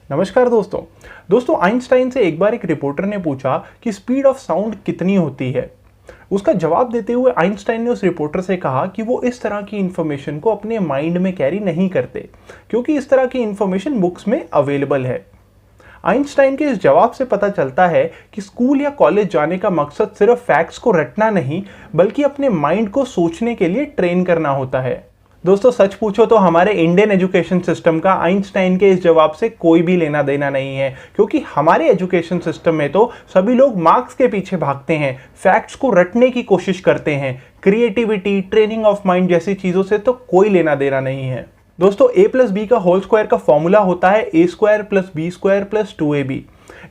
नमस्कार दोस्तों। आइंस्टाइन से एक बार एक रिपोर्टर ने पूछा कि स्पीड ऑफ साउंड कितनी होती है। उसका जवाब देते हुए आइंस्टाइन ने उस रिपोर्टर से कहा कि वो इस तरह की इंफॉर्मेशन को अपने माइंड में कैरी नहीं करते, क्योंकि इस तरह की इंफॉर्मेशन बुक्स में अवेलेबल है। आइंस्टाइन के इस जवाब से पता चलता है कि स्कूल या कॉलेज जाने का मकसद सिर्फ फैक्ट्स को रटना नहीं, बल्कि अपने माइंड को सोचने के लिए ट्रेन करना होता है। दोस्तों, सच पूछो तो हमारे इंडियन एजुकेशन सिस्टम का आइंस्टाइन के इस जवाब से कोई भी लेना देना नहीं है, क्योंकि हमारे एजुकेशन सिस्टम में तो सभी लोग मार्क्स के पीछे भागते हैं, फैक्ट्स को रटने की कोशिश करते हैं। क्रिएटिविटी, ट्रेनिंग ऑफ माइंड जैसी चीजों से तो कोई लेना देना नहीं है। दोस्तों, a प्लस बी का होल स्क्वायर का फॉर्मूला होता है a square plus B square plus 2ab।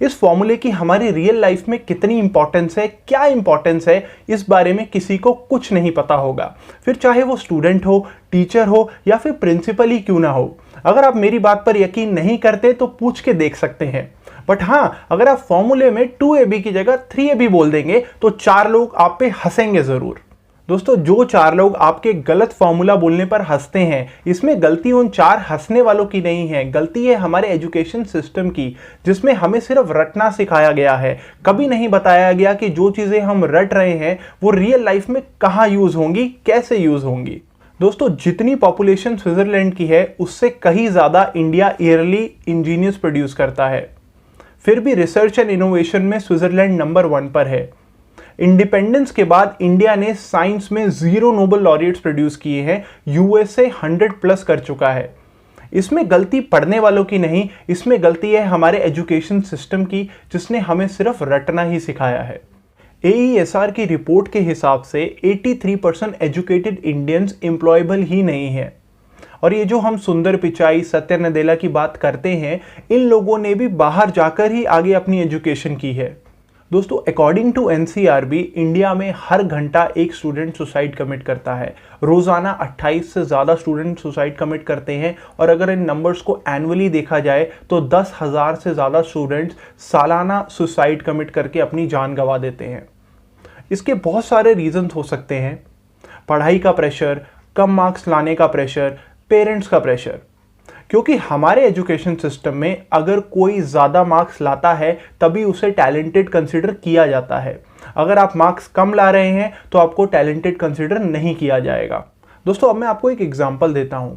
इस फॉर्मूले की हमारी रियल लाइफ में कितनी इंपॉर्टेंस है, क्या इंपॉर्टेंस है, इस बारे में किसी को कुछ नहीं पता होगा, फिर चाहे वो स्टूडेंट हो, टीचर हो या फिर प्रिंसिपल ही क्यों ना हो। अगर आप मेरी बात पर यकीन नहीं करते तो पूछ के देख सकते हैं। बट हाँ, अगर आप फॉर्मूले में 2ab की जगह 3ab बोल देंगे तो 4 लोग आप पे हंसेंगे जरूर। दोस्तों, जो 4 लोग आपके गलत फॉर्मूला बोलने पर हंसते हैं, इसमें गलती उन 4 हंसने वालों की नहीं है, गलती है हमारे एजुकेशन सिस्टम की, जिसमें हमें सिर्फ रटना सिखाया गया है। कभी नहीं बताया गया कि जो चीजें हम रट रहे हैं वो रियल लाइफ में कहाँ यूज होंगी, कैसे यूज होंगी। दोस्तों, जितनी पॉपुलेशन स्विट्जरलैंड की है उससे कहीं ज्यादा इंडिया ईयरली इंजीनियर्स प्रोड्यूस करता है। फिर भी रिसर्च एंड इनोवेशन में स्विट्जरलैंड नंबर 1 पर है। इंडिपेंडेंस के बाद इंडिया ने साइंस में 0 नोबेल लॉरिएट्स प्रोड्यूस किए हैं, यूएसए 100 प्लस कर चुका है। इसमें गलती पढ़ने वालों की नहीं, इसमें गलती है हमारे एजुकेशन सिस्टम की, जिसने हमें सिर्फ रटना ही सिखाया है। AESR की रिपोर्ट के हिसाब से 83% एजुकेटेड इंडियंस एम्प्लॉयबल ही नहीं है। और ये जो हम सुंदर पिचाई, सत्य नदेला की बात करते हैं, इन लोगों ने भी बाहर जाकर ही आगे अपनी एजुकेशन की है। दोस्तों, अकॉर्डिंग टू NCRB, इंडिया में हर घंटा एक स्टूडेंट सुसाइड कमिट करता है। रोजाना 28 से ज़्यादा स्टूडेंट सुसाइड कमिट करते हैं, और अगर इन नंबर्स को एनुअली देखा जाए तो 10,000 से ज़्यादा स्टूडेंट्स सालाना सुसाइड कमिट करके अपनी जान गंवा देते हैं। इसके बहुत सारे रीजंस हो सकते हैं। पढ़ाई का प्रेशर, कम मार्क्स लाने का प्रेशर, पेरेंट्स का प्रेशर। क्योंकि हमारे एजुकेशन सिस्टम में अगर कोई ज़्यादा मार्क्स लाता है तभी उसे टैलेंटेड कंसिडर किया जाता है। अगर आप मार्क्स कम ला रहे हैं तो आपको टैलेंटेड कंसिडर नहीं किया जाएगा। दोस्तों, अब मैं आपको एक एग्जांपल देता हूं।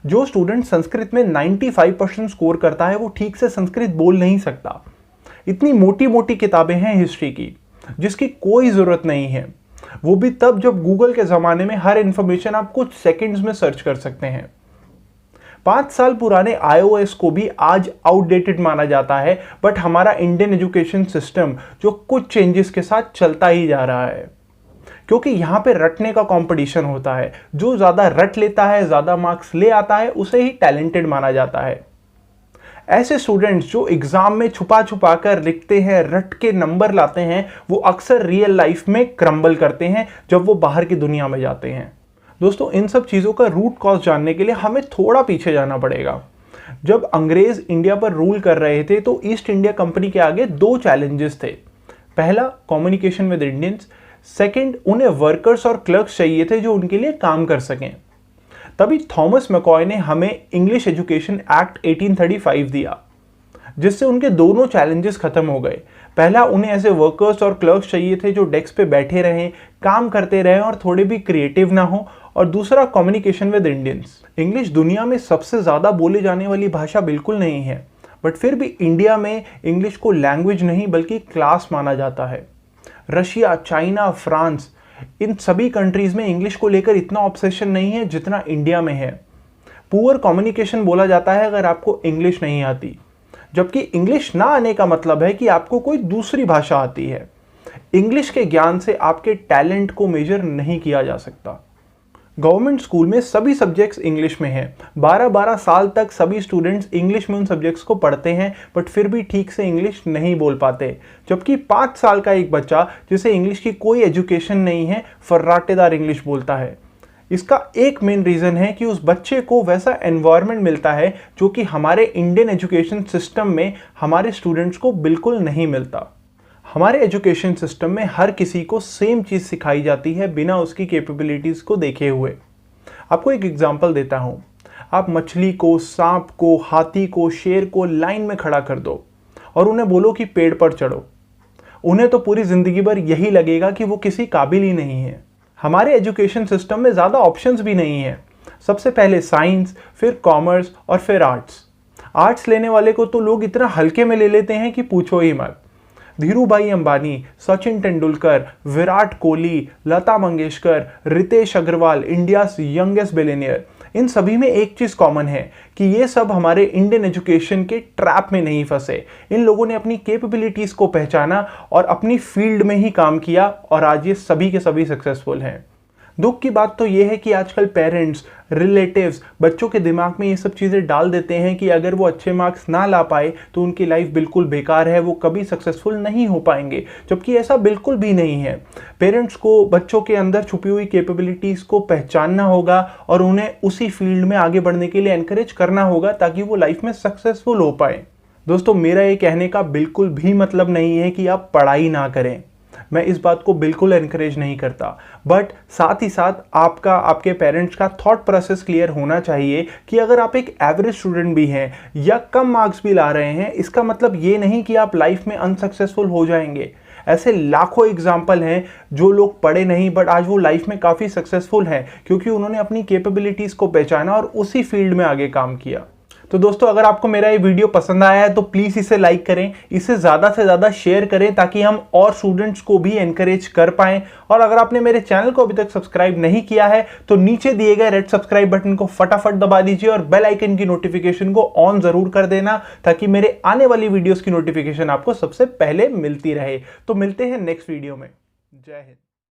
जो स्टूडेंट संस्कृत में 95% स्कोर करता है वो ठीक से संस्कृत बोल नहीं सकता। इतनी मोटी मोटी किताबें हैं हिस्ट्री की, जिसकी कोई ज़रूरत नहीं है, वो भी तब जब गूगल के ज़माने में हर इंफॉर्मेशन आप कुछ सेकेंड्स में सर्च कर सकते हैं। 5 साल पुराने iOS को भी आज आउटडेटेड माना जाता है, बट हमारा इंडियन एजुकेशन सिस्टम जो कुछ चेंजेस के साथ चलता ही जा रहा है, क्योंकि यहाँ पे रटने का कंपटीशन होता है। जो ज़्यादा रट लेता है, ज़्यादा मार्क्स ले आता है, उसे ही टैलेंटेड माना जाता है। ऐसे स्टूडेंट्स जो एग्जाम में छुपा छुपा कर लिखते हैं, रट के नंबर लाते हैं, वो अक्सर रियल लाइफ में क्रम्बल करते हैं जब वो बाहर की दुनिया में जाते हैं। दोस्तों, इन सब चीज़ों का रूट कॉज जानने के लिए हमें थोड़ा पीछे जाना पड़ेगा। जब अंग्रेज इंडिया पर रूल कर रहे थे तो ईस्ट इंडिया कंपनी के आगे 2 चैलेंजेस थे। पहला, कम्युनिकेशन विद इंडियंस। सेकंड, उन्हें वर्कर्स और क्लर्क्स चाहिए थे जो उनके लिए काम कर सकें। तभी थॉमस मैकॉय ने हमें इंग्लिश एजुकेशन एक्ट 1835 दिया, जिससे उनके दोनों चैलेंजेस खत्म हो गए। पहला, उन्हें ऐसे वर्कर्स और क्लर्क्स चाहिए थे जो डेस्क पे बैठे रहें, काम करते रहें और थोड़े भी क्रिएटिव ना हो। और दूसरा, कम्युनिकेशन विद इंडियंस। इंग्लिश दुनिया में सबसे ज़्यादा बोले जाने वाली भाषा बिल्कुल नहीं है, बट फिर भी इंडिया में इंग्लिश को लैंग्वेज नहीं बल्कि क्लास माना जाता है। रशिया, चाइना, फ्रांस, इन सभी कंट्रीज़ में इंग्लिश को लेकर इतना ऑब्सेशन नहीं है जितना इंडिया में है। पुअर कम्युनिकेशन बोला जाता है अगर आपको इंग्लिश नहीं आती, जबकि इंग्लिश ना आने का मतलब है कि आपको कोई दूसरी भाषा आती है। इंग्लिश के ज्ञान से आपके टैलेंट को मेजर नहीं किया जा सकता। गवर्नमेंट स्कूल में सभी सब्जेक्ट्स इंग्लिश में हैं। 12-12 साल तक सभी स्टूडेंट्स इंग्लिश में उन सब्जेक्ट्स को पढ़ते हैं, बट फिर भी ठीक से इंग्लिश नहीं बोल पाते। जबकि 5 साल का एक बच्चा जिसे इंग्लिश की कोई एजुकेशन नहीं है, फर्राटेदार इंग्लिश बोलता है। इसका एक मेन रीज़न है कि उस बच्चे को वैसा एनवायरनमेंट मिलता है जो कि हमारे इंडियन एजुकेशन सिस्टम में हमारे स्टूडेंट्स को बिल्कुल नहीं मिलता। हमारे एजुकेशन सिस्टम में हर किसी को सेम चीज़ सिखाई जाती है बिना उसकी कैपेबिलिटीज़ को देखे हुए। आपको एक एग्जांपल देता हूँ। आप मछली को, सांप को, हाथी को, शेर को लाइन में खड़ा कर दो और उन्हें बोलो कि पेड़ पर चढ़ो, उन्हें तो पूरी जिंदगी भर यही लगेगा कि वो किसी काबिल ही नहीं है। हमारे एजुकेशन सिस्टम में ज़्यादा ऑप्शंस भी नहीं है। सबसे पहले साइंस, फिर कॉमर्स और फिर आर्ट्स। आर्ट्स लेने वाले को तो लोग इतना हल्के में ले लेते हैं कि पूछो ही मत। Dhirubhai Ambani, Sachin Tendulkar, Virat Kohli, Lata Mangeshkar, Ritesh Agarwal, India's youngest billionaire, इन सभी में एक चीज कॉमन है कि ये सब हमारे इंडियन एजुकेशन के ट्रैप में नहीं फंसे। इन लोगों ने अपनी कैपेबिलिटीज को पहचाना और अपनी फील्ड में ही काम किया और आज ये सभी के सभी सक्सेसफुल हैं। दुख की बात तो ये है कि आजकल पेरेंट्स, रिलेटिव्स बच्चों के दिमाग में ये सब चीज़ें डाल देते हैं कि अगर वो अच्छे मार्क्स ना ला पाए तो उनकी लाइफ बिल्कुल बेकार है, वो कभी सक्सेसफुल नहीं हो पाएंगे, जबकि ऐसा बिल्कुल भी नहीं है। पेरेंट्स को बच्चों के अंदर छुपी हुई कैपेबिलिटीज़ को पहचानना होगा और उन्हें उसी फील्ड में आगे बढ़ने के लिए एनकरेज करना होगा ताकि वो लाइफ में सक्सेसफुल हो पाए। दोस्तों, मेरा ये कहने का बिल्कुल भी मतलब नहीं है कि आप पढ़ाई ना करें, मैं इस बात को बिल्कुल एनकरेज नहीं करता, बट साथ ही साथ आपके पेरेंट्स का थॉट प्रोसेस क्लियर होना चाहिए कि अगर आप एक एवरेज स्टूडेंट भी हैं या कम मार्क्स भी ला रहे हैं, इसका मतलब ये नहीं कि आप लाइफ में अनसक्सेसफुल हो जाएंगे। ऐसे लाखों एग्जाम्पल हैं जो लोग पढ़े नहीं बट आज वो लाइफ में काफ़ी सक्सेसफुल हैं क्योंकि उन्होंने अपनी कैपेबिलिटीज़ को पहचाना और उसी फील्ड में आगे काम किया। तो दोस्तों, अगर आपको मेरा ये वीडियो पसंद आया है तो प्लीज़ इसे लाइक करें, इसे ज़्यादा से ज़्यादा शेयर करें ताकि हम और स्टूडेंट्स को भी एनकरेज कर पाएं। और अगर आपने मेरे चैनल को अभी तक सब्सक्राइब नहीं किया है तो नीचे दिए गए रेड सब्सक्राइब बटन को फटाफट दबा दीजिए और बेल आइकन की नोटिफिकेशन को ऑन ज़रूर कर देना ताकि मेरे आने वाली वीडियोज़ की नोटिफिकेशन आपको सबसे पहले मिलती रहे। तो मिलते हैं नेक्स्ट वीडियो में। जय हिंद।